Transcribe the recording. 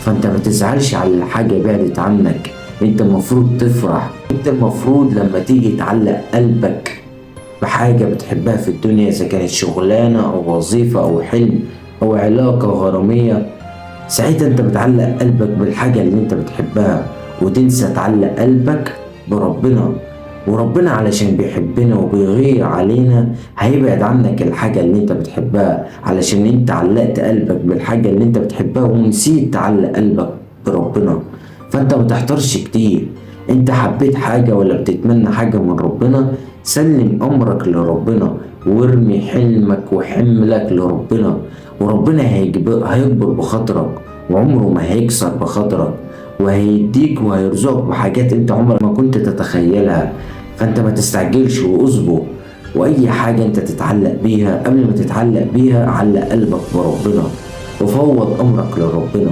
فانت ما تزعلش على الحاجة بعدت عنك، انت المفروض تفرح. انت المفروض لما تيجي تعلق قلبك بحاجة بتحبها في الدنيا، اذا كانت شغلانة او وظيفة او حلم او علاقة غرامية، ساعتها انت بتعلق قلبك بالحاجة اللي انت بتحبها وتنسى تعلق قلبك بربنا. وربنا علشان بيحبنا وبيغير علينا هيبعد عنك الحاجة اللي انت بتحبها، علشان انت علقت قلبك بالحاجة اللي انت بتحبها ونسيت تعلق قلبك بربنا. فانت ما تحترش كتير، انت حبيت حاجة ولا بتتمنى حاجة من ربنا، سلم امرك لربنا وارمي حلمك وحملك لربنا، وربنا هيكبر بخاطرك وعمره ما هيكسر بخاطرك، وهيديك وهيرزقك بحاجات انت عمرك ما كنت تتخيلها. فانت ما تستعجلش واصبر، واي حاجة انت تتعلق بيها قبل ما تتعلق بيها علق قلبك بربنا وفوض امرك لربنا.